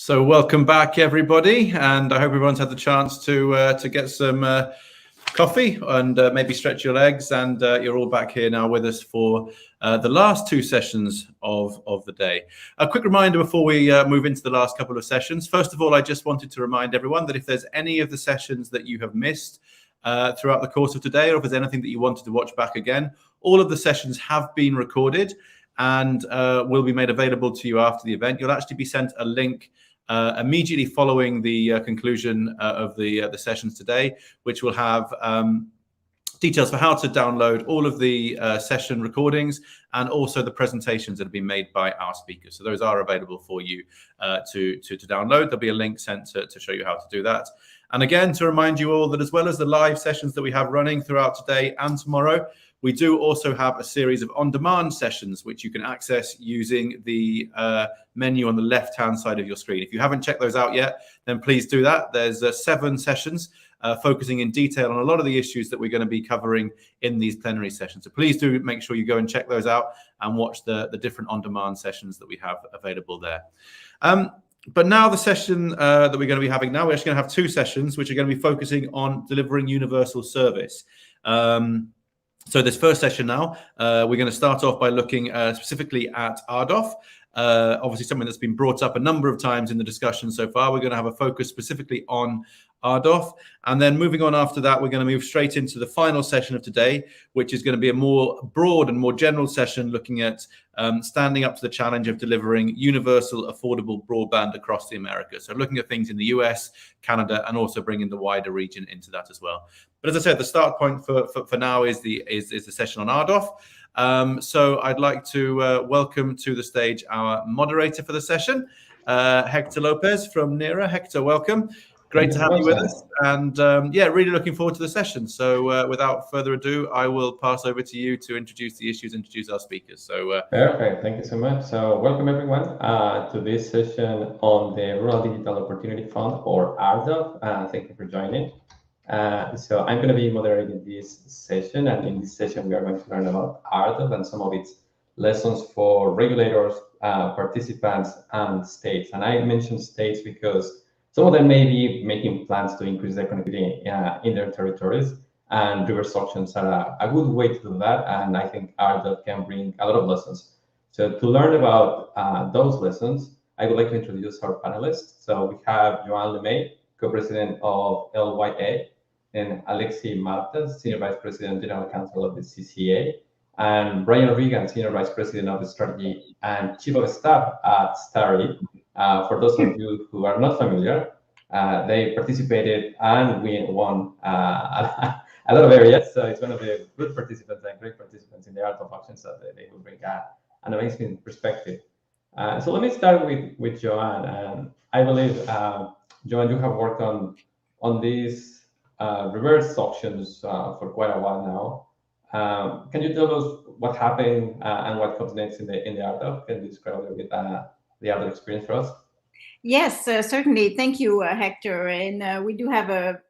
So welcome back, everybody, and I hope everyone's had the chance to get some coffee and maybe stretch your legs, and you're all back here now with us for the last two sessions of the day. A quick reminder before we move into the last couple of sessions. First of all, I just wanted to remind everyone that if there's any of the sessions that you have missed throughout the course of today, or if there's anything that you wanted to watch back again, all of the sessions have been recorded and will be made available to you after the event. You'll actually be sent a link immediately following the conclusion of the sessions today, which will have details for how to download all of the session recordings and also the presentations that have been made by our speakers. So those are available for you to download. There'll be a link sent to show you how to do that. And again, to remind you all that as well as the live sessions that we have running throughout today and tomorrow, we do also have a series of on-demand sessions which you can access using the menu on the left-hand side of your screen. If you haven't checked those out yet, then please do that. There's 7 sessions focusing in detail on a lot of the issues that we're going to be covering in these plenary sessions. So please do make sure you go and check those out and watch the different on-demand sessions that we have available there. But now the session that we're going to be having now, we're actually going to have 2 sessions which are going to be focusing on delivering universal service. So this first session now, we're going to start off by looking specifically at RDOF. Obviously something that's been brought up a number of times in the discussion so far. We're going to have a focus specifically on RDOF. And then moving on after that, we're going to move straight into the final session of today, which is going to be a more broad and more general session looking at standing up to the challenge of delivering universal, affordable broadband across the Americas. So looking at things in the US, Canada, and also bringing the wider region into that as well. But as I said, the start point for now is the session on RDOF. So I'd like to welcome to the stage our moderator for the session, Hector Lopez from NERA. Hector, welcome. Great to have you with us. And yeah, really looking forward to the session. So without further ado, I will pass over to you to introduce the issues, introduce our speakers. So perfect. Thank you so much. So welcome everyone to this session on the Rural Digital Opportunity Fund, or RDOF. Thank you for joining. So I'm going to be moderating this session, and in this session we are going to learn about RDOF and some of its lessons for regulators, participants, and states. And I mentioned states because some of them may be making plans to increase their connectivity in their territories, and reverse auctions are a good way to do that. And I think RDOF can bring a lot of lessons. So to learn about those lessons, I would like to introduce our panelists. So we have Joan Lemay, co-president of LYA, and Alexi Martas, Senior Vice President, General Counsel of the CCA, and Brian Regan, Senior Vice President of the Strategy and Chief of Staff at STARI. For those of you who are not familiar, they participated and we won a lot of areas. So it's one of the good participants and great participants in the RDOF auctions, so they will bring an amazing perspective. So let me start with Joan. I believe, Joan, you have worked on these reverse auctions for quite a while now. Can you tell us what happened and what comes next in the RDOF? Can you describe a little bit the RDOF experience for us? Yes, certainly. Thank you, Hector. And we do have a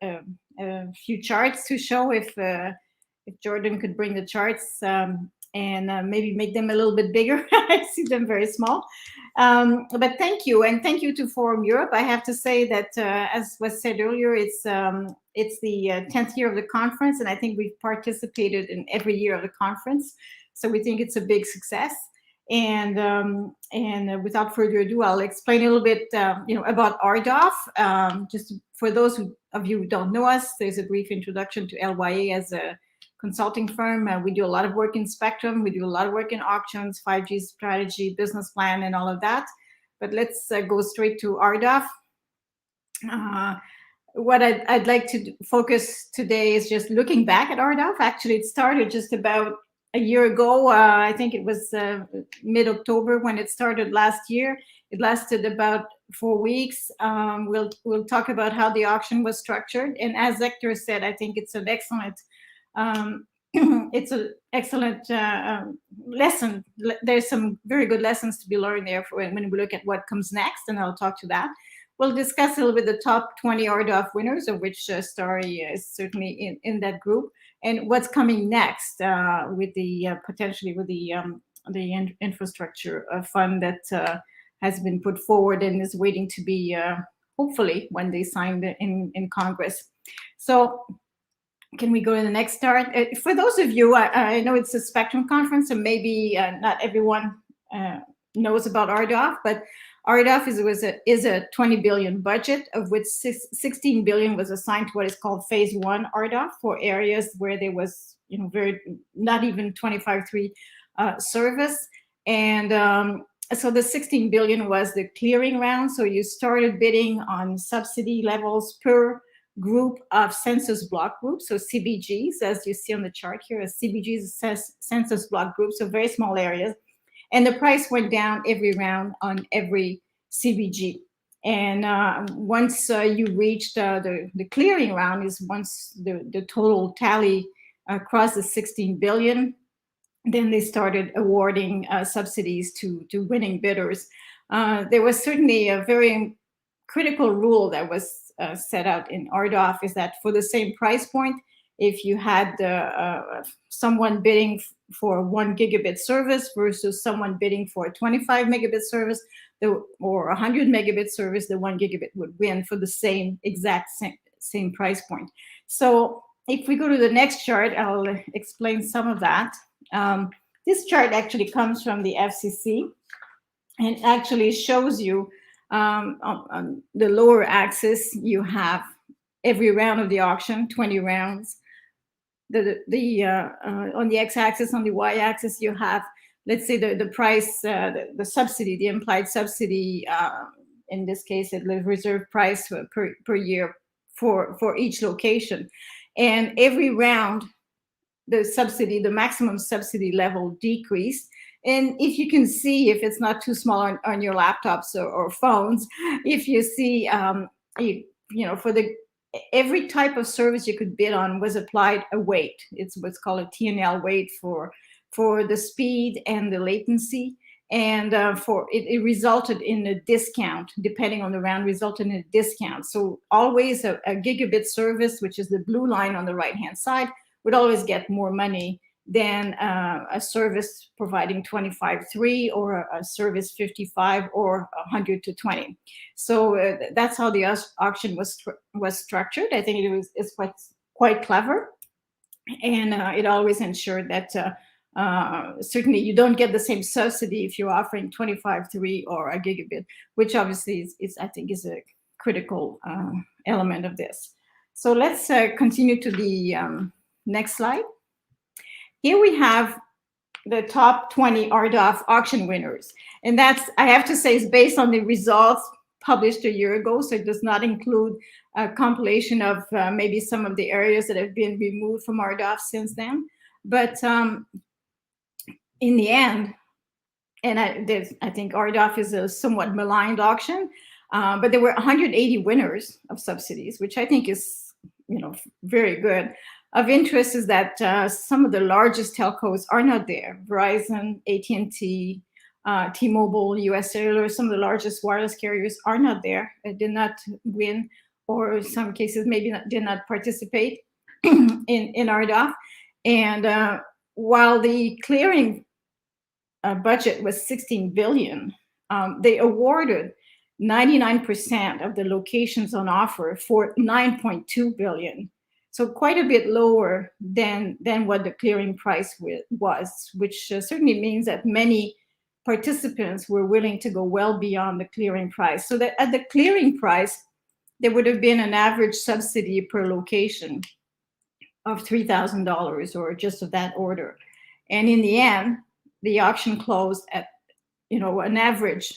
few charts to show if Jordan could bring the charts and maybe make them a little bit bigger. I see them very small. But thank you, and thank you to Forum Europe. I have to say that, as was said earlier, it's the 10th year of the conference, and I think we've participated in every year of the conference. So we think it's a big success. And without further ado, I'll explain a little bit, about RDOF. Just for those of you who don't know us, there's a brief introduction to LYA as a consulting firm. We do a lot of work in spectrum. We do a lot of work in auctions, 5G strategy, business plan, and all of that. But let's go straight to RDOF. What I'd like to focus today is just looking back at RDOF. Actually, it started just about a year ago. I think it was mid-October when it started last year. It lasted about 4 weeks. We'll talk about how the auction was structured. And as Hector said, I think it's an excellent lesson. There's some very good lessons to be learned there when we look at what comes next, and I'll talk to that. We'll discuss a little bit the top 20 RDOF winners, of which STARI is certainly in that group, and what's coming next with the potentially with the infrastructure fund that has been put forward and is waiting to be hopefully one day signed in Congress. So can we go to the next chart? For those of you, I know it's a Spectrum conference, and maybe not everyone knows about RDOF, but RDOF is a 20 billion budget, of which 16 billion was assigned to what is called phase 1 RDOF, for areas where there was, not even 25/3 service. And so the 16 billion was the clearing round. So you started bidding on subsidy levels per group of census block groups, so CBGs, as you see on the chart here, as CBGs, census block groups, so very small areas. And the price went down every round on every CBG. And once you reached the clearing round, is once the total tally crossed the 16 billion, then they started awarding subsidies to winning bidders. There was certainly a very critical rule that was set out in RDOF, is that for the same price point, if you had someone bidding for 1 gigabit service versus someone bidding for a 25 megabit service or 100 megabit service, the 1 gigabit would win for the same price point. So if we go to the next chart, I'll explain some of that. This chart actually comes from the FCC and actually shows you on the lower axis, you have every round of the auction, 20 rounds. On the x-axis, on the y-axis, you have, let's say, the price, the subsidy, the implied subsidy, in this case, the reserve price per year for each location. And every round, the maximum subsidy level decreased. And if you can see, if it's not too small on your laptops or phones, if you see, for every type of service you could bid on was applied a weight. It's what's called a T&L weight for the speed and the latency. And it resulted in a discount, depending on the round, resulted in a discount. So always a gigabit service, which is the blue line on the right-hand side, would always get more money than a service providing 25/3 or a service 55 or 100 to 20. So that's how the auction was structured. I think it's quite clever, and it always ensured that certainly you don't get the same subsidy if you're offering 25/3 or a gigabit, which obviously I think is a critical element of this. So let's continue to the next slide. Here we have the top 20 RDOF auction winners. And that's, I have to say, is based on the results published a year ago. So it does not include a compilation of maybe some of the areas that have been removed from RDOF since then. But in the end, and I think RDOF is a somewhat maligned auction, but there were 180 winners of subsidies, which I think is, very good. Of interest is that some of the largest telcos are not there. Verizon, AT&T, T-Mobile, US Cellular, some of the largest wireless carriers are not there. They did not win, or in some cases maybe did not participate in RDOF. And while the clearing budget was 16 billion, they awarded 99% of the locations on offer for 9.2 billion. So quite a bit lower than what the clearing price was, which certainly means that many participants were willing to go well beyond the clearing price. So that at the clearing price, there would have been an average subsidy per location of $3,000 or just of that order. And in the end, the auction closed at, an average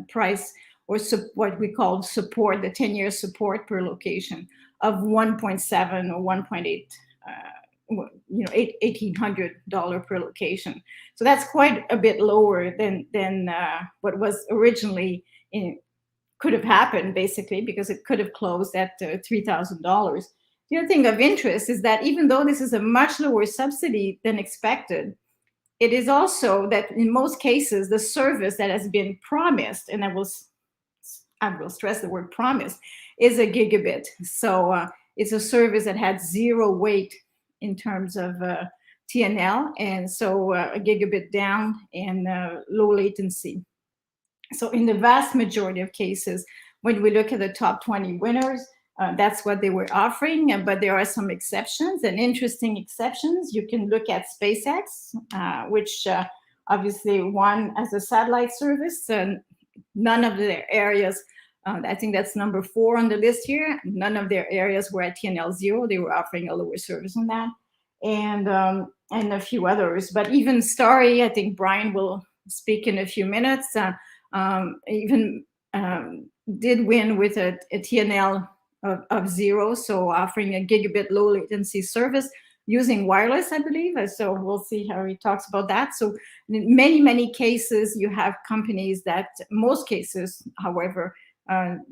price, or what we call support, the 10-year support per location of 1.7 or 1.8, $1,800 per location. So that's quite a bit lower than what was originally could have happened, basically, because it could have closed at $3,000. The other thing of interest is that even though this is a much lower subsidy than expected, it is also that in most cases, the service that has been promised, and I will stress the word promised, is a gigabit. So it's a service that had zero weight in terms of T&L, and so a gigabit down and low latency. So in the vast majority of cases, when we look at the top 20 winners, that's what they were offering, but there are some exceptions and interesting exceptions. You can look at SpaceX, which obviously won as a satellite service. None of their areas, I think that's number 4 on the list here, none of their areas were at TNL 0. They were offering a lower service on that, and a few others. But even Starry, I think Brian will speak in a few minutes, even did win with a TNL of 0, so offering a gigabit low latency service using wireless, I believe. So we'll see how he talks about that. So in many cases, you have companies that, most cases, however,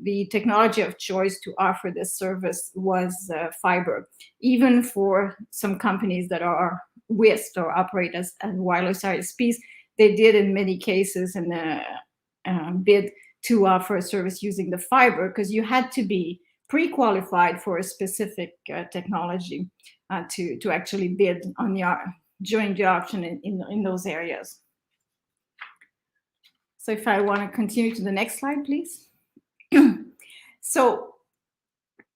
the technology of choice to offer this service was fiber, even for some companies that are WISP or operate as wireless ISPs. They did in many cases in the bid to offer a service using the fiber, because you had to be pre-qualified for a specific technology to actually bid on during the auction in those areas. So if I want to continue to the next slide, please. So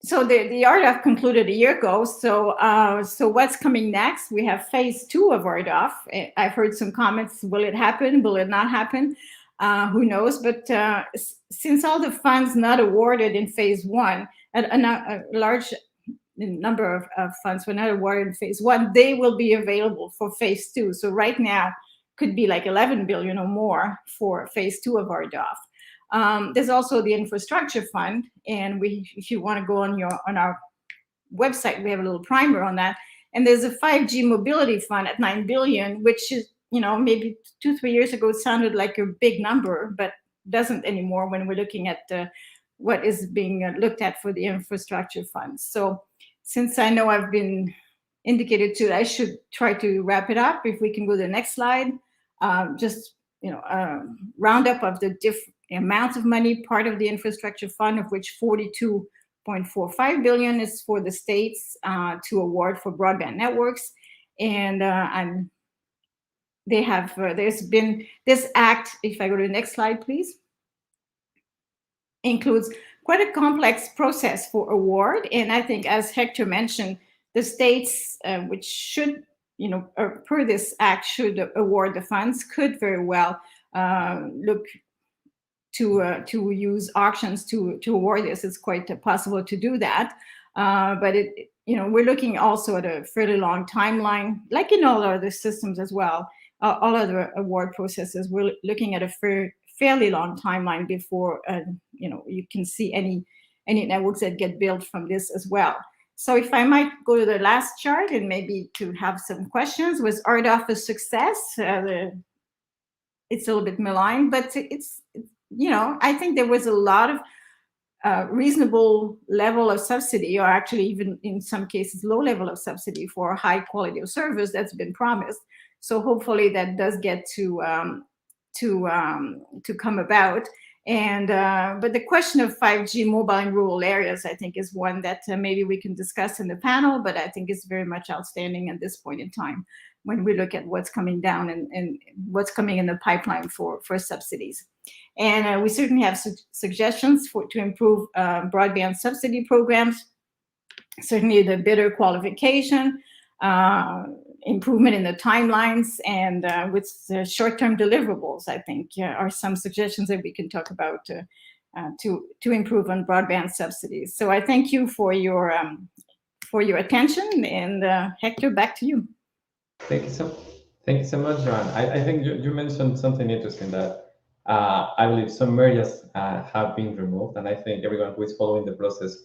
the RDOF concluded a year ago. So what's coming next? We have phase 2 of RDOF. I've heard some comments. Will it happen? Will it not happen? Who knows? But since all the funds not awarded in phase 1, a large number of funds were not awarded in phase 1, they will be available for phase 2. So right now could be like 11 billion or more for phase 2 of RDOF. There's also the infrastructure fund, and if you want to go on our website, we have a little primer on that. And there's a 5G mobility fund at 9 billion, which is, maybe 2-3 years ago it sounded like a big number, but doesn't anymore when we're looking at what is being looked at for the infrastructure funds. So since I know I've been indicated to, I should try to wrap it up. If we can go to the next slide, just roundup of the different amounts of money, part of the infrastructure fund, of which 42.45 billion is for the states to award for broadband networks. And there's been this act, if I go to the next slide, please, includes quite a complex process for award. And I think, as Hector mentioned, the states, which should, per this act, should award the funds, could very well look to use auctions to award this. It's quite possible to do that. But we're looking also at a fairly long timeline, like in all other systems as well. All other award processes, we're looking at a fairly long timeline before you can see any networks that get built from this as well. So if I might go to the last chart and maybe to have some questions. Was RDOF a success? It's a little bit maligned, but it's I think there was a lot of reasonable level of subsidy, or actually even in some cases low level of subsidy for a high quality of service that's been promised. So hopefully that does get to come about. And but the question of 5G mobile in rural areas, I think, is one that maybe we can discuss in the panel, but I think is very much outstanding at this point in time when we look at what's coming down and what's coming in the pipeline for subsidies. And we certainly have suggestions to improve broadband subsidy programs. Certainly the bidder qualification, improvement in the timelines, and with short-term deliverables, I think, are some suggestions that we can talk about to improve on broadband subsidies. So I thank you for your attention, and Hector, back to you. Thank you so much, Joanne. I think you mentioned something interesting that I believe some areas have been removed, and I think everyone who is following the process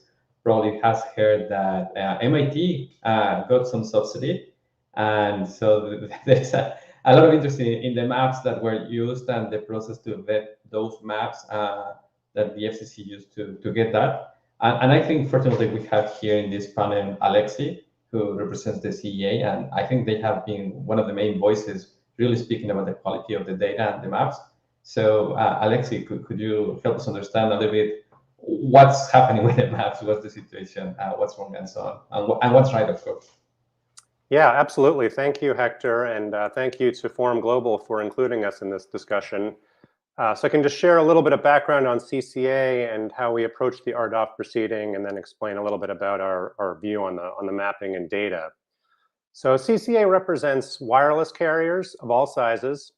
probably has heard that MIT got some subsidy. And so there's a lot of interest in the maps that were used and the process to vet those maps that the FCC used to get that. And I think, fortunately, we have here in this panel Alexi, who represents the CEA, and I think they have been one of the main voices really speaking about the quality of the data and the maps. So Alexi, could you help us understand a little bit what's happening with the maps, what's the situation, what's wrong, and so on, and what's right, of course? Yeah, absolutely. Thank you, Hector, and thank you to Forum Global for including us in this discussion. So I can just share a little bit of background on CCA and how we approach the RDOF proceeding, and then explain a little bit about our view on the mapping and data. So CCA represents wireless carriers of all sizes,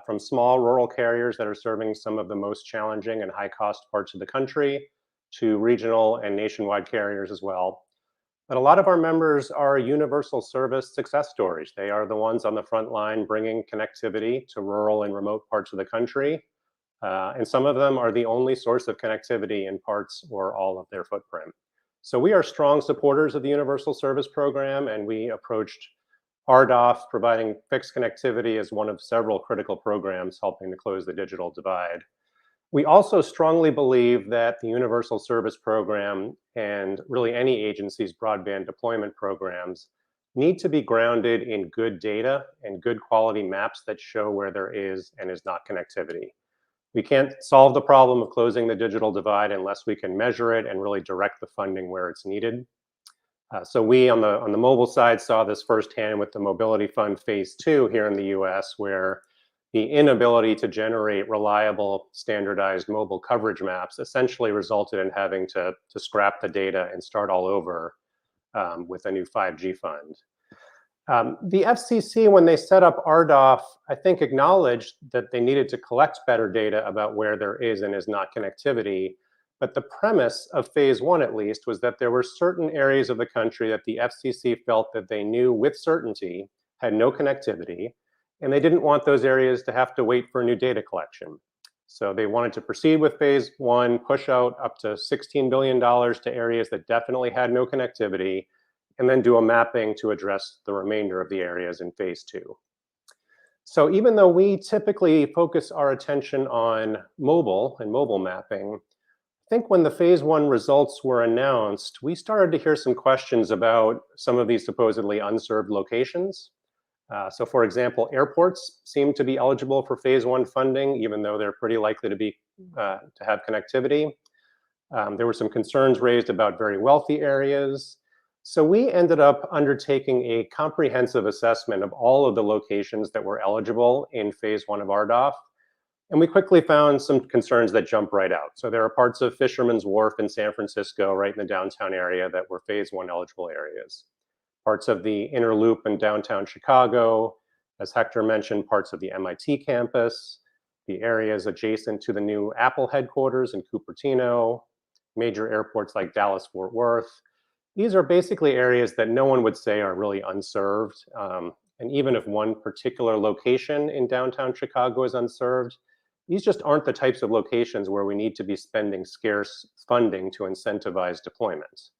from small rural carriers that are serving some of the most challenging and high-cost parts of the country to regional and nationwide carriers as well. But a lot of our members are universal service success stories. They are the ones on the front line bringing connectivity to rural and remote parts of the country. And some of them are the only source of connectivity in parts or all of their footprint. So we are strong supporters of the Universal Service Program, and we approached RDOF providing fixed connectivity as one of several critical programs helping to close the digital divide. We also strongly believe that the Universal Service Program and really any agency's broadband deployment programs need to be grounded in good data and good quality maps that show where there is and is not connectivity. We can't solve the problem of closing the digital divide unless we can measure it and really direct the funding where it's needed. So we on the mobile side saw this firsthand with the Mobility Fund Phase 2 here in the US, where the inability to generate reliable standardized mobile coverage maps essentially resulted in having to scrap the data and start all over with a new 5G fund. The FCC, when they set up RDOF, I think acknowledged that they needed to collect better data about where there is and is not connectivity. But the premise of Phase 1, at least, was that there were certain areas of the country that the FCC felt that they knew with certainty had no connectivity, and they didn't want those areas to have to wait for new data collection. So they wanted to proceed with Phase 1, push out up to $16 billion to areas that definitely had no connectivity, and then do a mapping to address the remainder of the areas in Phase 2. So even though we typically focus our attention on mobile and mobile mapping, I think when the Phase 1 results were announced, we started to hear some questions about some of these supposedly unserved locations. So for example, airports seem to be eligible for Phase 1 funding, even though they're pretty likely to have connectivity. There were some concerns raised about very wealthy areas. So we ended up undertaking a comprehensive assessment of all of the locations that were eligible in Phase 1 of RDOF. And we quickly found some concerns that jump right out. So there are parts of Fisherman's Wharf in San Francisco, right in the downtown area, that were Phase 1 eligible areas. Parts of the Inner Loop in downtown Chicago, as Hector mentioned, parts of the MIT campus, the areas adjacent to the new Apple headquarters in Cupertino, major airports like Dallas-Fort Worth. These are basically areas that no one would say are really unserved. And even if one particular location in downtown Chicago is unserved, these just aren't the types of locations where we need to be spending scarce funding to incentivize deployment.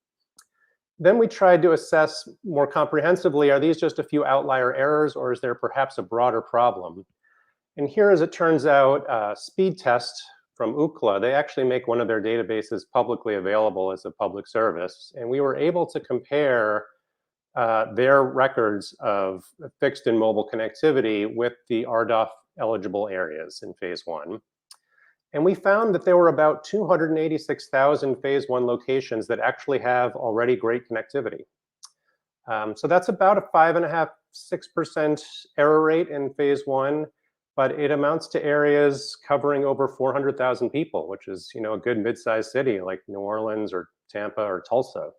Then we tried to assess more comprehensively, are these just a few outlier errors, or is there perhaps a broader problem? And here, as it turns out, Speed Test from Ookla, they actually make one of their databases publicly available as a public service. And we were able to compare their records of fixed and mobile connectivity with the RDOF eligible areas in Phase 1. And we found that there were about 286,000 Phase 1 locations that actually have already great connectivity. So that's about a 5.5–6% error rate in Phase 1, but it amounts to areas covering over 400,000 people, which is, a good mid-sized city like New Orleans or Tampa or Tulsa.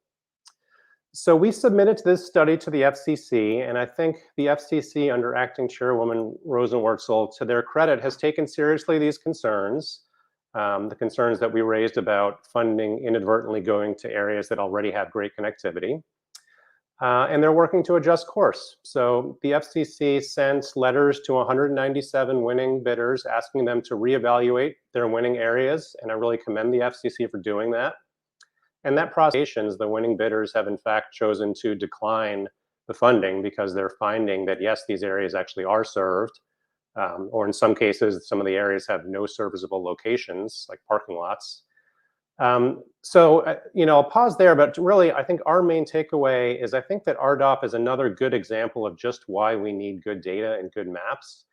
So we submitted this study to the FCC, and I think the FCC under Acting Chairwoman Rosenworcel, to their credit, has taken seriously these concerns, the concerns that we raised about funding inadvertently going to areas that already have great connectivity. And they're working to adjust course. So the FCC sent letters to 197 winning bidders asking them to reevaluate their winning areas, and I really commend the FCC for doing that. And that process, the winning bidders have in fact chosen to decline the funding because they're finding that, yes, these areas actually are served, or in some cases, some of the areas have no serviceable locations, like parking lots. So I'll pause there, but really, I think our main takeaway is I think that RDOF is another good example of just why we need good data and good maps.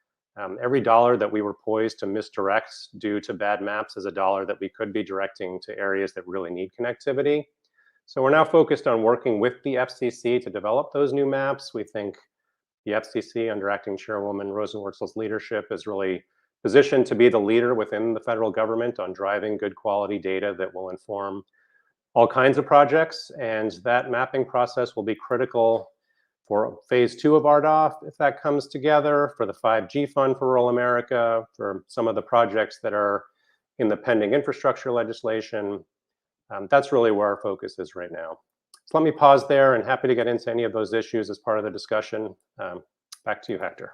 Every dollar that we were poised to misdirect due to bad maps is a dollar that we could be directing to areas that really need connectivity. So we're now focused on working with the FCC to develop those new maps. We think the FCC under Acting Chairwoman Rosenworcel's leadership is really positioned to be the leader within the federal government on driving good quality data that will inform all kinds of projects. And that mapping process will be critical for phase 2 of RDOF, if that comes together, for the 5G fund for rural America, for some of the projects that are in the pending infrastructure legislation. That's really where our focus is right now. So let me pause there, and happy to get into any of those issues as part of the discussion. Back to you, Hector.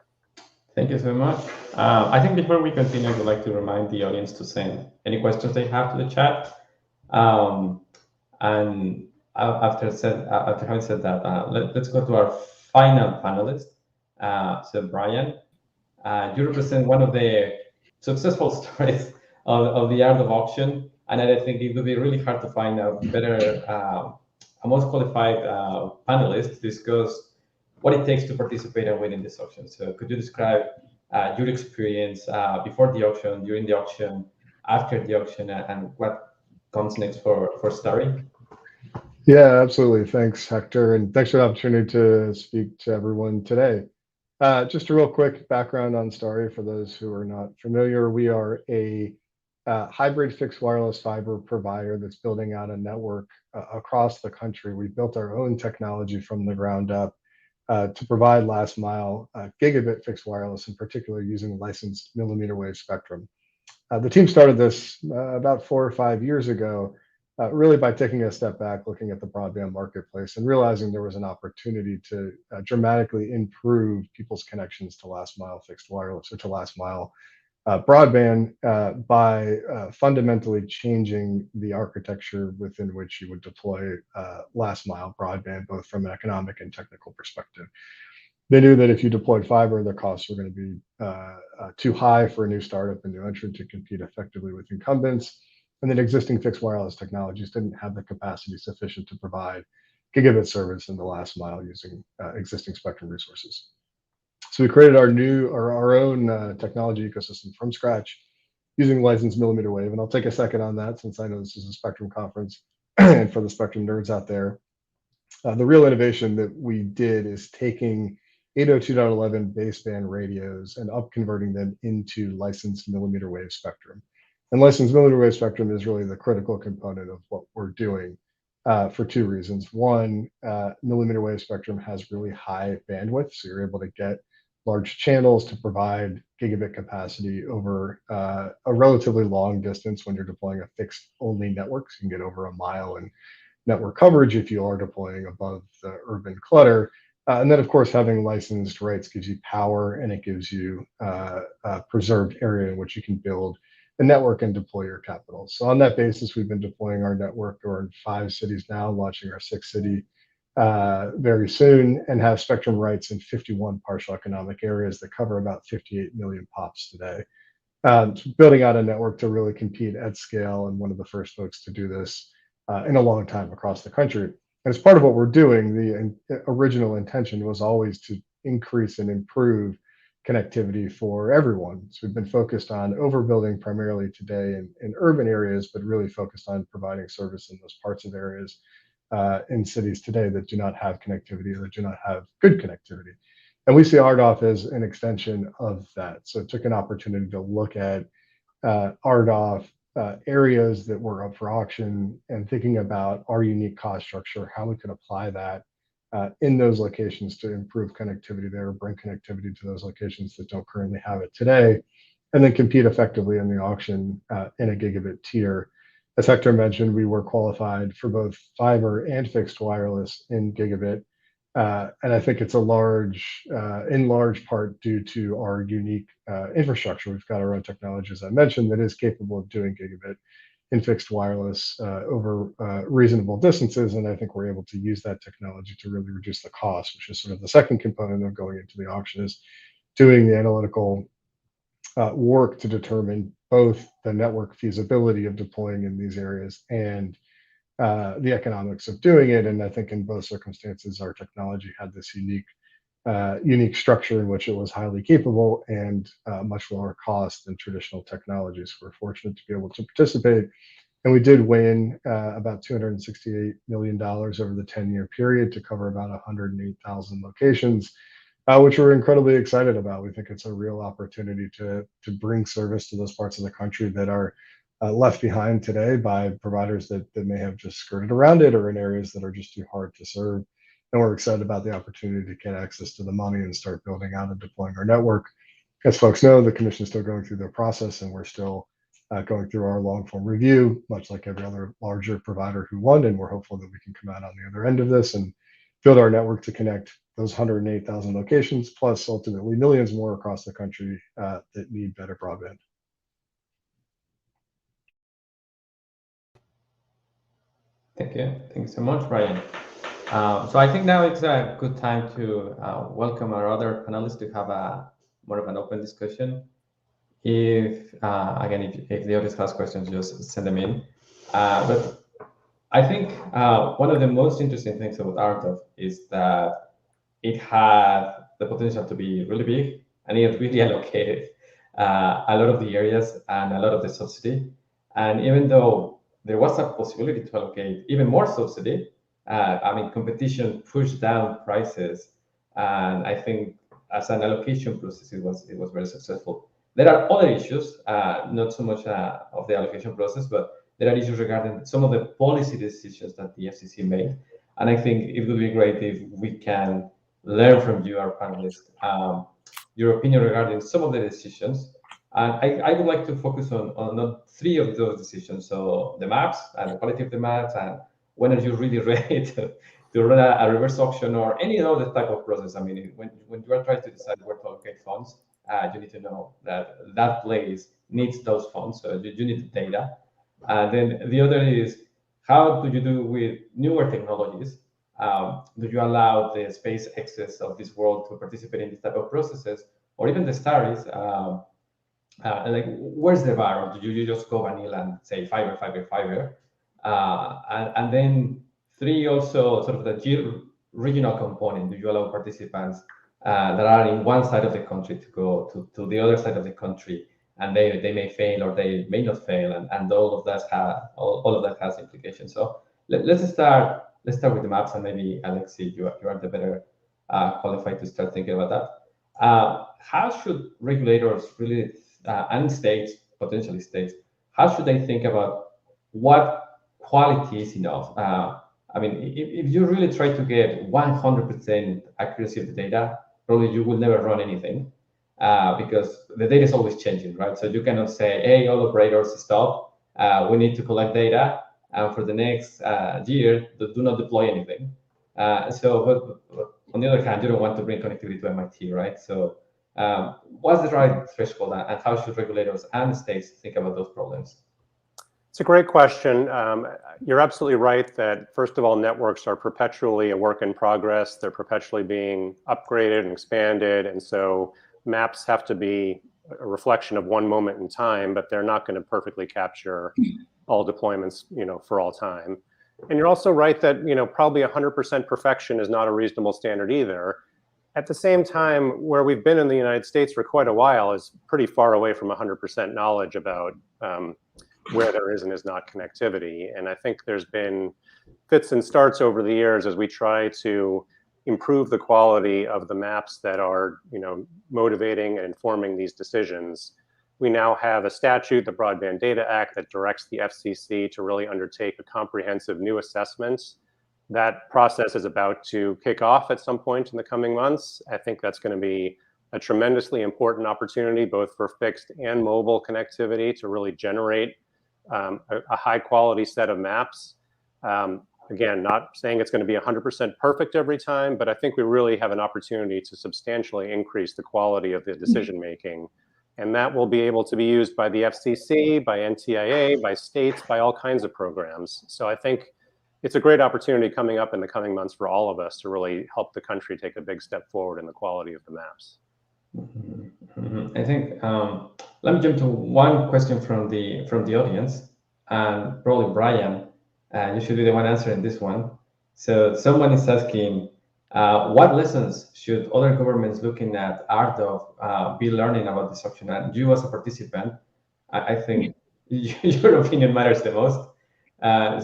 Thank you so much. I think before we continue, I would like to remind the audience to send any questions they have to the chat. And after having said that, let's go to our final panelist. So Brian, you represent one of the successful stories of the art of auction, and I think it would be really hard to find a better, a most qualified panelist to discuss what it takes to participate and win in this auction. So could you describe your experience before the auction, during the auction, after the auction, and what comes next for Starry? Yeah, absolutely. Thanks, Hector. And thanks for the opportunity to speak to everyone today. Just a real quick background on Starry for those who are not familiar. We are a hybrid fixed wireless fiber provider that's building out a network across the country. We built our own technology from the ground up to provide last mile gigabit fixed wireless, in particular using licensed millimeter wave spectrum. The team started this about 4 or 5 years ago, really by taking a step back, looking at the broadband marketplace and realizing there was an opportunity to dramatically improve people's connections to last mile fixed wireless, or to last mile broadband, by fundamentally changing the architecture within which you would deploy last mile broadband, both from an economic and technical perspective. They knew that if you deployed fiber, the costs were going to be too high for a new startup and new entrant to compete effectively with incumbents, and that existing fixed wireless technologies didn't have the capacity sufficient to provide gigabit service in the last mile using existing spectrum resources. So we created our own technology ecosystem from scratch using licensed millimeter wave. And I'll take a second on that, since I know this is a spectrum conference and for the spectrum nerds out there. The real innovation that we did is taking 802.11 baseband radios and up-converting them into licensed millimeter wave spectrum. And licensed millimeter wave spectrum is really the critical component of what we're doing for 2 reasons. One, millimeter wave spectrum has really high bandwidth, so you're able to get large channels to provide gigabit capacity over a relatively long distance when you're deploying a fixed only network. So you can get over a mile in network coverage if you are deploying above the urban clutter. And then, of course, having licensed rights gives you power, and it gives you a preserved area in which you can build a network and deploy your capital. So on that basis, we've been deploying our network. We're in 5 cities now, launching our 6th city very soon, and have spectrum rights in 51 partial economic areas that cover about 58 million pops today. Building out a network to really compete at scale, and one of the first folks to do this in a long time across the country. And as part of what we're doing, the original intention was always to increase and improve connectivity for everyone. So we've been focused on overbuilding primarily today in urban areas, but really focused on providing service in those parts of areas in cities today that do not have connectivity, or that do not have good connectivity. And we see RDOF as an extension of that. So it took an opportunity to look at RDOF areas that were up for auction, and thinking about our unique cost structure, how we could apply that in those locations to improve connectivity there, bring connectivity to those locations that don't currently have it today, and then compete effectively in the auction in a gigabit tier. As Hector mentioned, we were qualified for both fiber and fixed wireless in gigabit. And I think it's in large part due to our unique infrastructure. We've got our own technology, as I mentioned, that is capable of doing gigabit in fixed wireless over reasonable distances. And I think we're able to use that technology to really reduce the cost, which is sort of the second component of going into the auction, is doing the analytical work to determine both the network feasibility of deploying in these areas and the economics of doing it. And I think in both circumstances, our technology had this unique structure in which it was highly capable and much lower cost than traditional technologies. We're fortunate to be able to participate, and we did win about $268 million over the 10-year period to cover about 108,000 locations. which we're incredibly excited about. We think it's a real opportunity to bring service to those parts of the country that are left behind today by providers that may have just skirted around it or in areas that are just too hard to serve. And we're excited about the opportunity to get access to the money and start building out and deploying our network. As folks know, the commission is still going through their process, and we're still going through our long form review, much like every other larger provider who won. And we're hopeful that we can come out on the other end of this and build our network to connect those 108,000 locations, plus ultimately millions more across the country that need better broadband. Thank you. Thank you so much, Brian. So I think now it's a good time to welcome our other panelists to have more of an open discussion. If again, if the audience has questions, just send them in. But I think one of the most interesting things about RDOF is that it had the potential to be really big, and it really allocated a lot of the areas and a lot of the subsidy. And even though there was a possibility to allocate even more subsidy, I mean, competition pushed down prices, and I think as an allocation process, it was very successful. There are other issues, not so much of the allocation process, but there are issues regarding some of the policy decisions that the FCC made. And I think it would be great if we can learn from you, our panelists, your opinion regarding some of the decisions. And I would like to focus on 3 of those decisions. So the maps and the quality of the maps, and when are you really ready to run a reverse auction or any other type of process. I mean, when you are trying to decide where to allocate funds, you need to know that that place needs those funds. So you need the data. Then the other is, how do you do with newer technologies? Do you allow the SpaceXs of this world to participate in this type of processes, or even the Starries? Like, where's the bar? Or do you just go vanilla and say fiber, fiber, fiber? And then 3, also sort of the regional component. Do you allow participants that are in one side of the country to go to the other side of the country, and they may fail or they may not fail, and all of that has implications. So let's start with the maps, and maybe Alexi, you are the better qualified to start thinking about that. How should regulators really and states, potentially states, how should they think about what quality is enough? I mean, if you really try to get 100% accuracy of the data, probably you will never run anything because the data is always changing, right? So you cannot say, hey, all operators stop. We need to collect data, and for the next year, do not deploy anything. But on the other hand, you don't want to bring connectivity to MIT, right? So what's the right threshold, and how should regulators and states think about those problems? It's a great question. You're absolutely right that, first of all, networks are perpetually a work in progress. They're perpetually being upgraded and expanded. And so maps have to be a reflection of one moment in time, but they're not going to perfectly capture all deployments, for all time. And you're also right that, probably 100% perfection is not a reasonable standard either. At the same time, where we've been in the United States for quite a while is pretty far away from 100% knowledge about where there is and is not connectivity. And I think there's been fits and starts over the years as we try to improve the quality of the maps that are, motivating and informing these decisions. We now have a statute, the Broadband Data Act, that directs the FCC to really undertake a comprehensive new assessment. That process is about to kick off at some point in the coming months. I think that's going to be a tremendously important opportunity, both for fixed and mobile connectivity, to really generate a high quality set of maps. Again, not saying it's going to be 100% perfect every time, but I think we really have an opportunity to substantially increase the quality of the decision making. And that will be able to be used by the FCC, by NTIA, by states, by all kinds of programs. So I think it's a great opportunity coming up in the coming months for all of us to really help the country take a big step forward in the quality of the maps. I think let me jump to one question from the audience, and probably Brian, you should be the one answering this one. So someone is asking, what lessons should other governments looking at RDOF be learning about this option? And you as a participant, I think your opinion matters the most.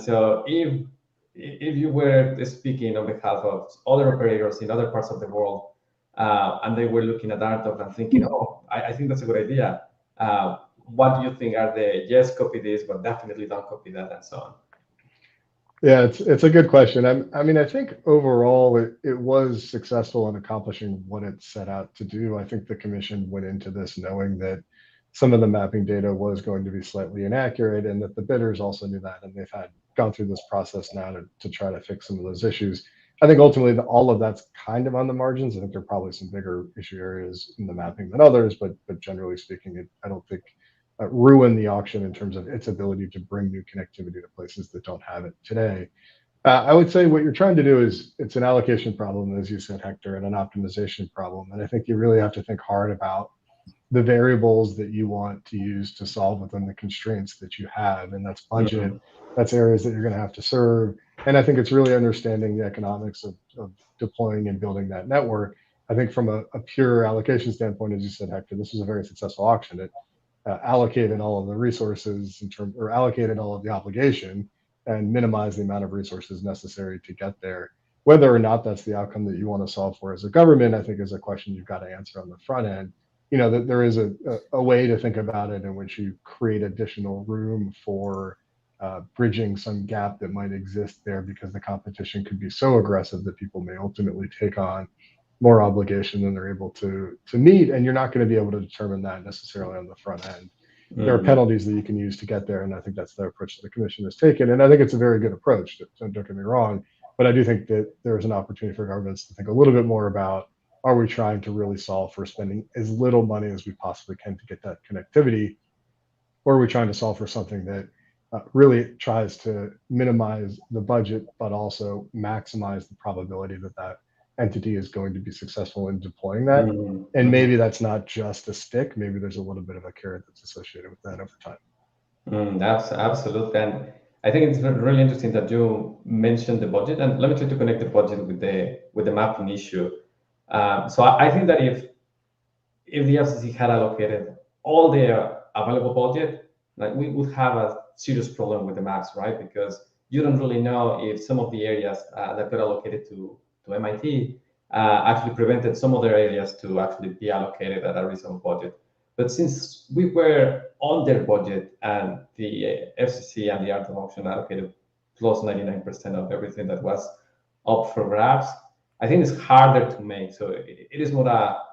So if you were speaking on behalf of other operators in other parts of the world, and they were looking at RDOF and thinking, oh, I think that's a good idea. What do you think are the yes, copy this, but definitely don't copy that, and so on? Yeah, it's a good question. I mean, I think overall it was successful in accomplishing what it set out to do. I think the commission went into this knowing that some of the mapping data was going to be slightly inaccurate, and that the bidders also knew that, and they've gone through this process now to try to fix some of those issues. I think ultimately all of that's kind of on the margins. I think there are probably some bigger issue areas in the mapping than others, but generally speaking, I don't think ruin the auction in terms of its ability to bring new connectivity to places that don't have it today. I would say what you're trying to do is it's an allocation problem, as you said, Hector, and an optimization problem. And I think you really have to think hard about the variables that you want to use to solve within the constraints that you have. And that's budget, that's areas that you're going to have to serve. And I think it's really understanding the economics of deploying and building that network. I think from a pure allocation standpoint, as you said, Hector, this was a very successful auction. It allocated all of the resources or allocated all of the obligation and minimize the amount of resources necessary to get there. Whether or not that's the outcome that you want to solve for as a government, I think is a question you've got to answer on the front end. You know, that there is a way to think about it in which you create additional room for bridging some gap that might exist there, because the competition could be so aggressive that people may ultimately take on more obligation than they're able to meet, and you're not going to be able to determine that necessarily on the front end. There are penalties that you can use to get there, and I think that's the approach that the commission has taken, and I think it's a very good approach. Don't get me wrong, but I do think that there's an opportunity for governments to think a little bit more about, are we trying to really solve for spending as little money as we possibly can to get that connectivity, or are we trying to solve for something that really tries to minimize the budget, but also maximize the probability that entity is going to be successful in deploying that. And maybe that's not just a stick, maybe there's a little bit of a carrot that's associated with that over time. That's absolutely. And I think it's really interesting that you mentioned the budget, and let me try to connect the budget with the mapping issue. So I think that if the FCC had allocated all their available budget, like, we would have a serious problem with the maps, right? Because you don't really know if some of the areas that got allocated to MIT actually prevented some other areas to actually be allocated at a reasonable budget. But since we were under budget and the FCC and the RDOF auction allocated plus 99% of everything that was up for grabs, I think it's harder to make. So it is not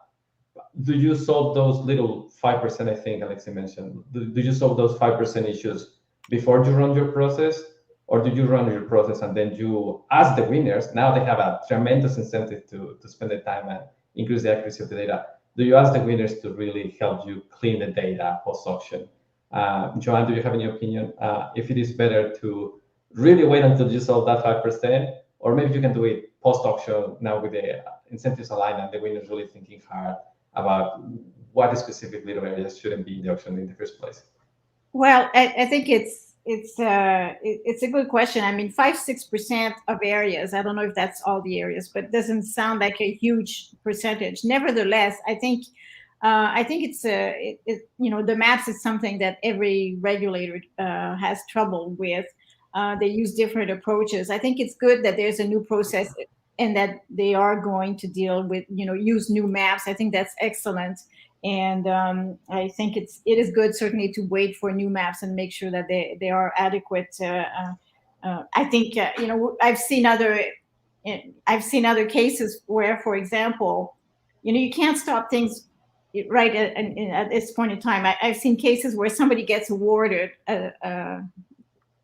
do you solve those little 5%, I think Alexei mentioned, do you solve those 5% issues before you run your process? Or do you run your process and then you ask the winners? Now they have a tremendous incentive to spend the time and increase the accuracy of the data. Do you ask the winners to really help you clean the data post-auction? Joanne, do you have any opinion? If it is better to really wait until you solve that 5%, or maybe you can do it post-auction now with the incentives aligned and the winners really thinking hard about what specific little areas shouldn't be in the auction in the first place? Well, I think it's a good question. I mean, 5-6% of areas, I don't know if that's all the areas, but it doesn't sound like a huge percentage. Nevertheless, I think it's you know, the maps is something that every regulator has trouble with. They use different approaches. I think it's good that there's a new process and that they are going to deal with, you know, use new maps. I think that's excellent. And I think it is good, certainly, to wait for new maps and make sure that they are adequate. I think you know, I've seen other cases where, for example, you know, you can't stop things right at this point in time. I've seen cases where somebody gets awarded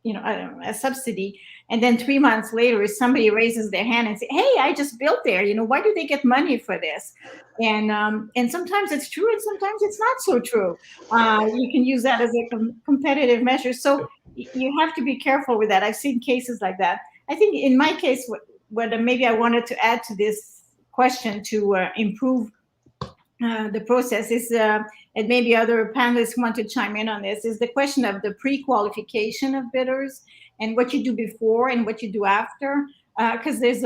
you know, a subsidy, and then 3 months later somebody raises their hand and say, hey, I just built there, you know, why do they get money for this? And sometimes it's true and sometimes it's not so true. You can use that as a competitive measure, so you have to be careful with that. I've seen cases like that. I think in my case, what maybe I wanted to add to this question to improve the process is, and maybe other panelists want to chime in on this, is the question of the pre-qualification of bidders and what you do before and what you do after. Because there's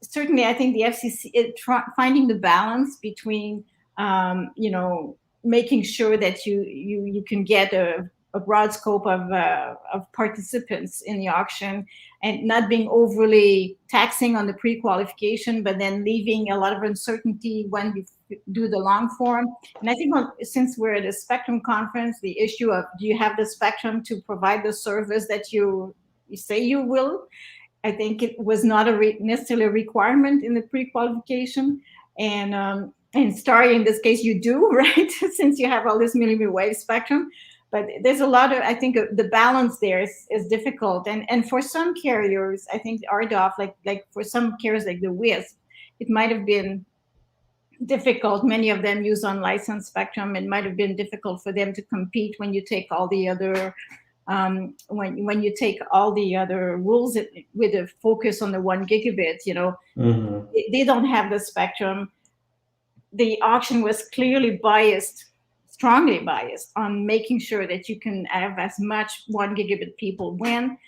certainly, I think the FCC finding the balance between, you know, making sure that you can get a broad scope of participants in the auction, and not being overly taxing on the pre-qualification, but then leaving a lot of uncertainty when you do the long form. And I think since we're at a spectrum conference, the issue of do you have the spectrum to provide the service that you say you will, I think it was not necessarily a requirement in the pre-qualification. And Starry, in this case, you do, right? Since you have all this millimeter wave spectrum. But there's a lot of, I think the balance there is difficult. And for some carriers, I think RDOF, like for some carriers like the WISP, it might have been difficult. Many of them use unlicensed spectrum. It might have been difficult for them to compete when you take all the other when you take all the other rules with a focus on the 1 gigabit, they don't have the spectrum. The auction was clearly strongly biased on making sure that you can have as much 1 gigabit people win.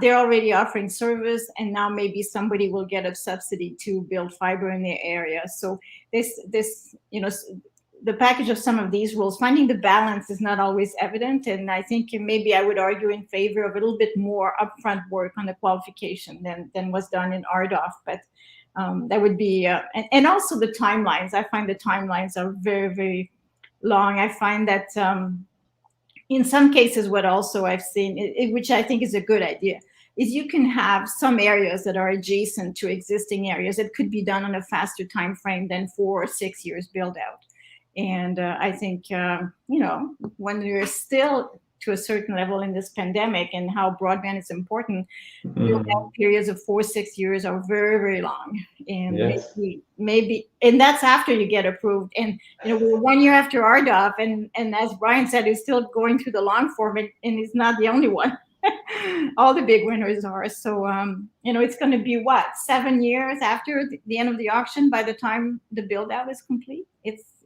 They're already offering service, and now maybe somebody will get a subsidy to build fiber in their area. So this the package of some of these rules, finding the balance is not always evident. And I think maybe I would argue in favor of a little bit more upfront work on the qualification than was done in RDOF. But that would be, and also the timelines. I find the timelines are very, very long. I find that in some cases, what also I've seen, which I think is a good idea, is you can have some areas that are adjacent to existing areas that could be done on a faster time frame than 4 or 6 years build out. And I think, when you're still to a certain level in this pandemic and how broadband is important, build out periods of 4 or 6 years are very, very long. And yes. maybe, and that's after you get approved. And, we're 1 year after RDOF, and as Brian said, he's still going through the long form, and he's not the only one. All the big winners are. So, it's going to be 7 years after the end of the auction by the time the build out is complete.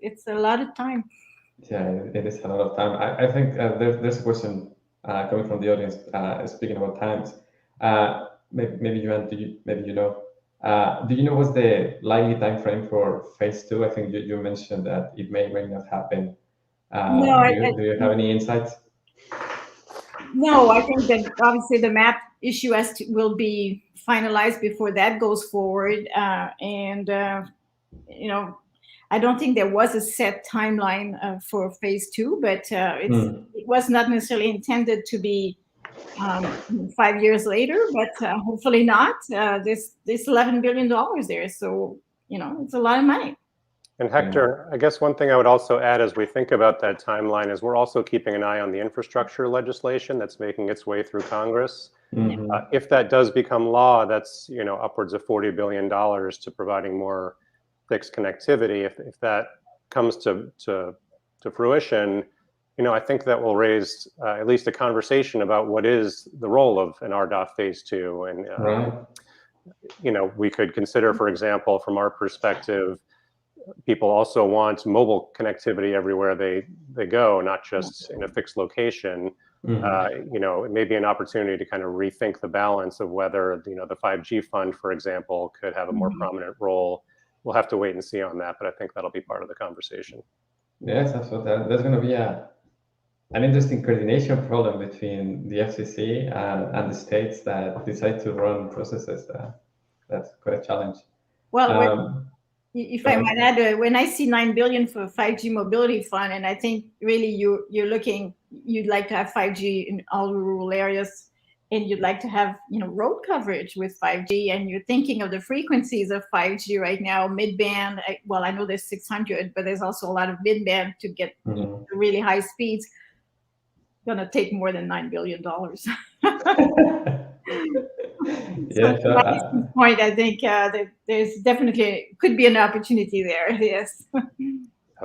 It's a lot of time. Yeah, it is a lot of time. I think there's a question coming from the audience. Speaking about times, maybe you know. Do you know what's the likely time frame for phase 2? I think you mentioned that it may not happen. Do you have any insights? No, I think that obviously the map issue will be finalized before that goes forward. I don't think there was a set timeline for phase 2, but it was not necessarily intended to be 5 years later, but hopefully not. There's $11 billion there, so it's a lot of money. And Hector, I guess one thing I would also add as we think about that timeline is we're also keeping an eye on the infrastructure legislation that's making its way through Congress. If that does become law, that's upwards of $40 billion to providing more fixed connectivity. If that comes to fruition, I think that will raise at least a conversation about what is the role of an RDOF phase 2. And we could consider, for example, from our perspective, people also want mobile connectivity everywhere they go, not just in a fixed location. It may be an opportunity to kind of rethink the balance of whether the 5G fund, for example, could have a more prominent role. We'll have to wait and see on that, but I think that'll be part of the conversation. Yes, absolutely. There's going to be an interesting coordination problem between the FCC and the states that decide to run processes. That's quite a challenge. Well, if I might add, when I see $9 billion for 5G mobility fund, and I think really you'd like to have 5G in all rural areas, and you'd like to have road coverage with 5G, and you're thinking of the frequencies of 5G right now, mid-band. I know there's 600, but there's also a lot of mid-band to get really high speeds. It's gonna take more than $9 billion. Yeah, so at this point, I think there's definitely could be an opportunity there. Yes.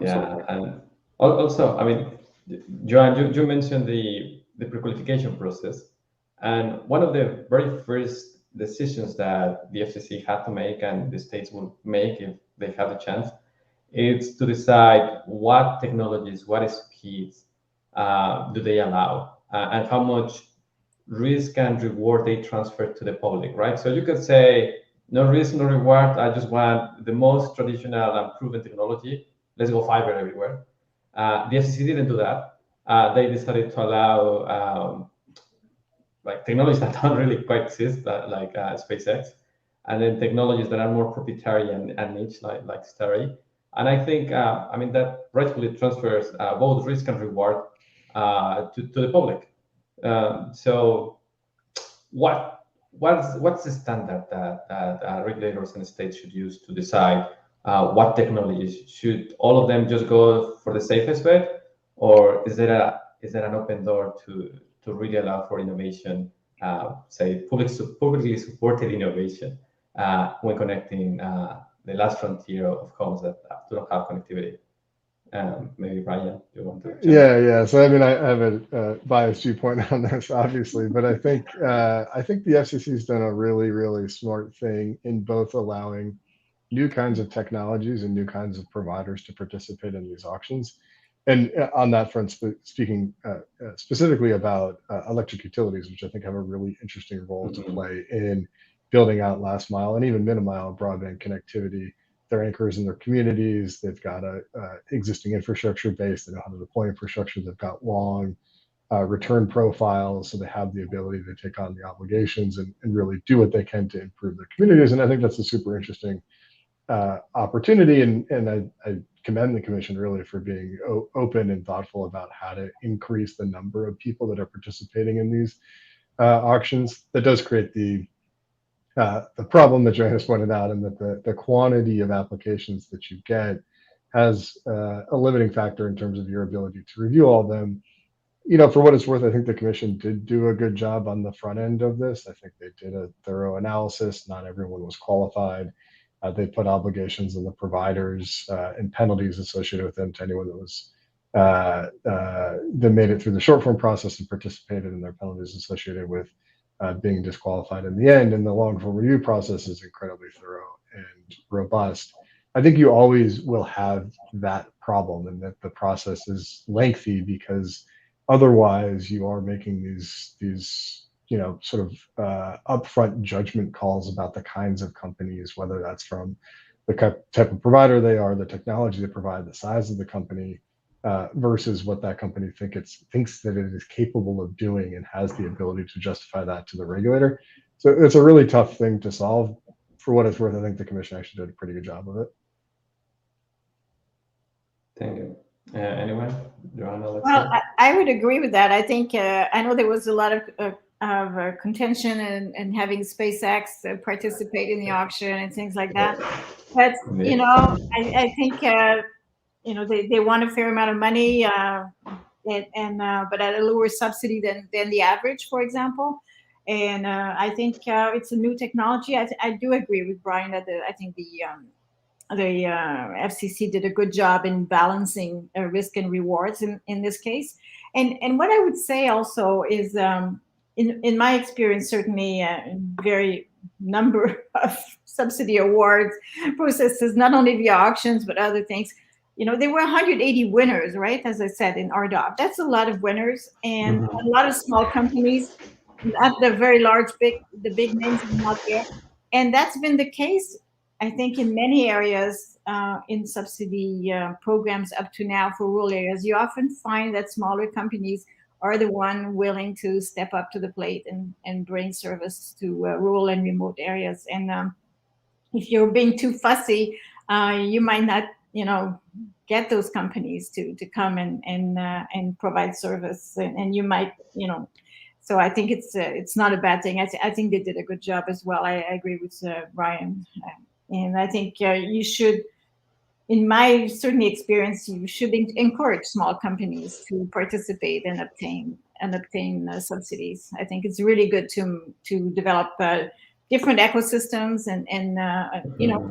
Yeah, and also, I mean, Joanne, you mentioned the pre-qualification process. And one of the very first decisions that the FCC had to make, and the states will make if they have the chance, is to decide what technologies, what speeds do they allow, and how much risk and reward they transfer to the public, right? So you could say, no risk, no reward. I just want the most traditional and proven technology. Let's go fiber everywhere. The FCC didn't do that. they decided to allow like technologies that don't really quite exist, like SpaceX, and then technologies that are more proprietary and niche, like Starry. And I think, I mean, that rightfully transfers both risk and reward to the public. So what's the standard that regulators and states should use to decide what technologies? Should all of them just go for the safest bet, or is there an open door to really allow for innovation, say publicly supported innovation, when connecting the last frontier of homes that do not have connectivity? Maybe Brian, you want to? Yeah. So I mean, I have a biased viewpoint on this, obviously, but I think the FCC has done a really, really smart thing in both allowing new kinds of technologies and new kinds of providers to participate in these auctions. And on that front, speaking specifically about electric utilities, which I think have a really interesting role to play in building out last mile and even mid-mile broadband connectivity. They're anchors in their communities. They've got a existing infrastructure base. They know how to deploy infrastructure. They've got long return profiles, so they have the ability to take on the obligations and really do what they can to improve their communities. And I think that's a super interesting opportunity. And I commend the commission really for being open and thoughtful about how to increase the number of people that are participating in these auctions. That does create the problem that Johannes pointed out, and that the quantity of applications that you get has a limiting factor in terms of your ability to review all of them. For what it's worth, I think the commission did do a good job on the front end of this. I think they did a thorough analysis. Not everyone was qualified. They put obligations on the providers and penalties associated with them to anyone that was that made it through the short form process and participated in their penalties associated with being disqualified in the end. And the long form review process is incredibly thorough and robust. I think you always will have that problem, and that the process is lengthy, because otherwise you are making these sort of upfront judgment calls about the kinds of companies, whether that's from the type of provider they are, the technology they provide, the size of the company, versus what that company thinks that it is capable of doing and has the ability to justify that to the regulator. So it's a really tough thing to solve. For what it's worth, I think the commission actually did a pretty good job of it. Thank you. Anyone? Joanna, well, I would agree with that. I think I know there was a lot of contention and having SpaceX participate in the auction and things like that. But I think they want a fair amount of money, but at a lower subsidy than the average, for example. And I think it's a new technology. I do agree with Brian that I think the FCC did a good job in balancing risk and rewards in this case. And what I would say also is, in my experience, certainly very number of subsidy awards processes, not only via auctions, but other things. There were 180 winners, right? As I said, in RDOF. That's a lot of winners, and a lot of small companies, not the very large, the big names are not there. And that's been the case, I think, in many areas in subsidy programs up to now for rural areas. You often find that smaller companies are the one willing to step up to the plate and bring service to rural and remote areas. And if you're being too fussy, you might not, get those companies to come and provide service, and you might, So I think it's not a bad thing. I think they did a good job as well. I agree with Brian, and I think you should, in my certainly experience, you should encourage small companies to participate and obtain subsidies. I think it's really good to develop different ecosystems and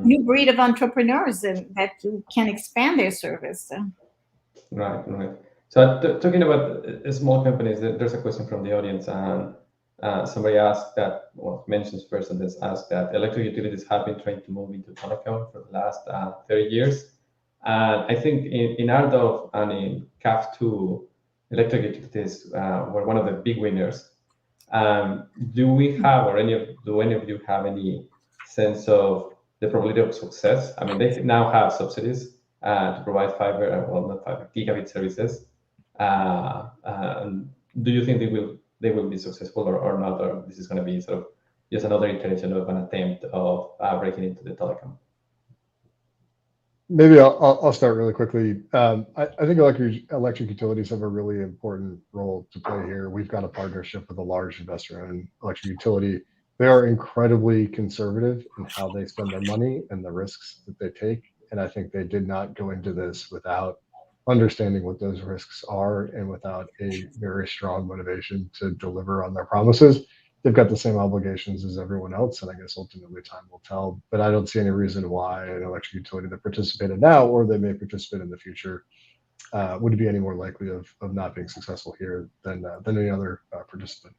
new breed of entrepreneurs that can expand their service. Right. So talking about small companies, there's a question from the audience, and somebody asked that, or mentions first on this, asked that electric utilities have been trying to move into Tonacon for the last 30 years. And I think in RDOF and in CAF2, electric utilities were one of the big winners. Do we have, or do any of you have any sense of the probability of success? I mean, they now have subsidies to provide fiber, well, not fiber, gigabit services. Do you think they will be successful or not, or this is going to be sort of just another iteration of an attempt of breaking into the telecom? Maybe I'll start really quickly. I think electric utilities have a really important role to play here. We've got a partnership with a large investor-owned electric utility. They are incredibly conservative in how they spend their money and the risks that they take. And I think they did not go into this without understanding what those risks are and without a very strong motivation to deliver on their promises. They've got the same obligations as everyone else, and I guess ultimately time will tell. But I don't see any reason why an electric utility that participated now, or they may participate in the future, would be any more likely of not being successful here than any other participant.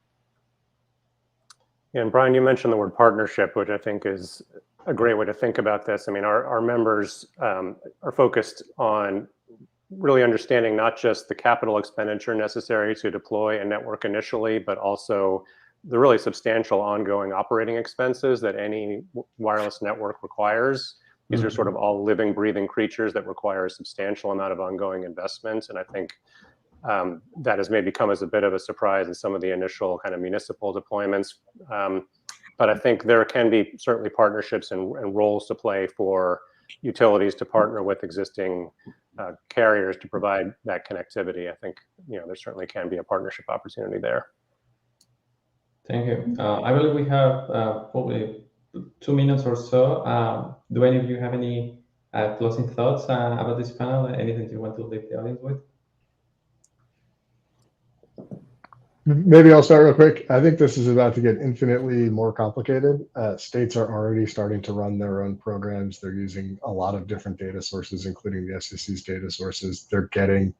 Yeah, and Brian, you mentioned the word partnership, which I think is a great way to think about this. I mean, our members are focused on really understanding not just the capital expenditure necessary to deploy a network initially, but also the really substantial ongoing operating expenses that any wireless network requires. These are sort of all living, breathing creatures that require a substantial amount of ongoing investment. And I think that has maybe come as a bit of a surprise in some of the initial kind of municipal deployments. But I think there can be certainly partnerships and roles to play for utilities to partner with existing carriers to provide that connectivity. I think, there certainly can be a partnership opportunity there. Thank you. I believe we have probably 2 minutes or so. Do any of you have any closing thoughts about this panel? Anything you want to leave the audience with? Maybe I'll start real quick. I think this is about to get infinitely more complicated. States are already starting to run their own programs. They're using a lot of different data sources, including the SEC's data sources. They're getting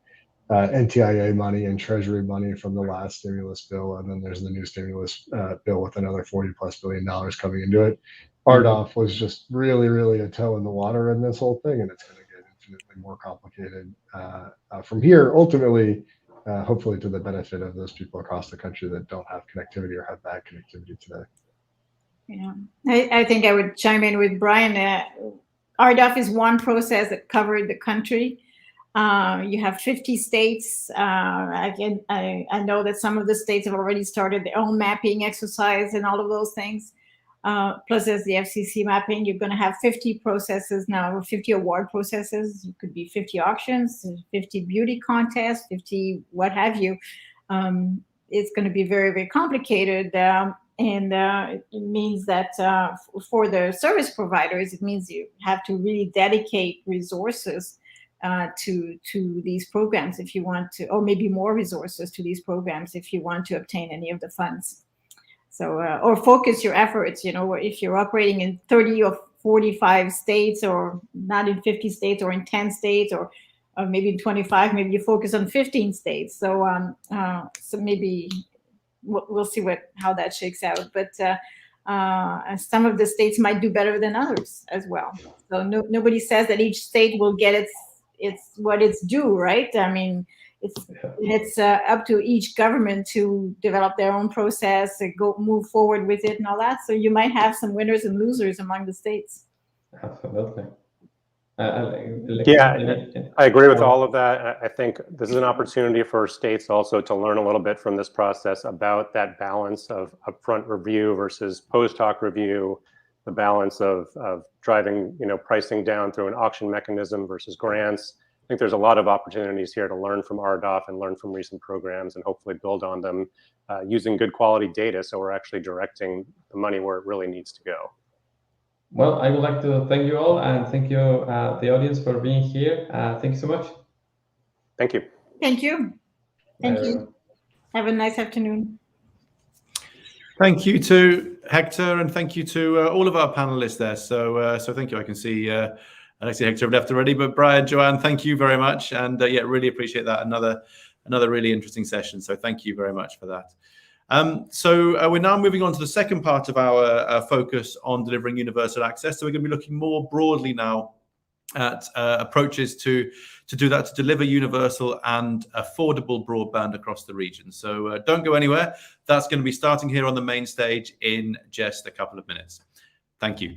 NTIA money and Treasury money from the last stimulus bill, and then there's the new stimulus bill with another $40+ billion coming into it. RDOF was just really, really a toe in the water in this whole thing, and it's going to get infinitely more complicated from here, ultimately, hopefully to the benefit of those people across the country that don't have connectivity or have bad connectivity today. Yeah, I think I would chime in with Brian. RDOF is one process that covered the country. You have 50 states. I know that some of the states have already started their own mapping exercise and all of those things. Plus there's the FCC mapping. You're going to have 50 processes now, 50 award processes. It could be 50 auctions, 50 beauty contests, 50 what have you. It's going to be very, very complicated. And it means that for the service providers, it means you have to really dedicate resources to these programs if you want to, or maybe more resources to these programs if you want to obtain any of the funds. So, or focus your efforts, if you're operating in 30 or 45 states, or not in 50 states, or in 10 states, or maybe in 25, maybe you focus on 15 states. So, so maybe we'll see how that shakes out. But some of the states might do better than others as well. So nobody says that each state will get it's what it's due, right? I mean, it's up to each government to develop their own process, move forward with it and all that. So you might have some winners and losers among the states. Absolutely. Yeah, I agree with all of that. I think this is an opportunity for states also to learn a little bit from this process about that balance of upfront review versus post-hoc review, the balance of driving, pricing down through an auction mechanism versus grants. I think there's a lot of opportunities here to learn from RDOF and learn from recent programs and hopefully build on them using good quality data, so we're actually directing the money where it really needs to go. Well, I would like to thank you all, and thank you, the audience, for being here. Thank you so much. Thank you. Thank you. Thank you. Have a nice afternoon. Thank you to Hector, and thank you to all of our panelists there. So thank you. I can see Alexi, Hector have left already, but Brian, Joanne, thank you very much. And yeah, really appreciate that. Another really interesting session. So thank you very much for that. So we're now moving on to the second part of our focus on delivering universal access. So we're going to be looking more broadly now at approaches to do that, to deliver universal and affordable broadband across the region. So don't go anywhere. That's going to be starting here on the main stage in just a couple of minutes. Thank you.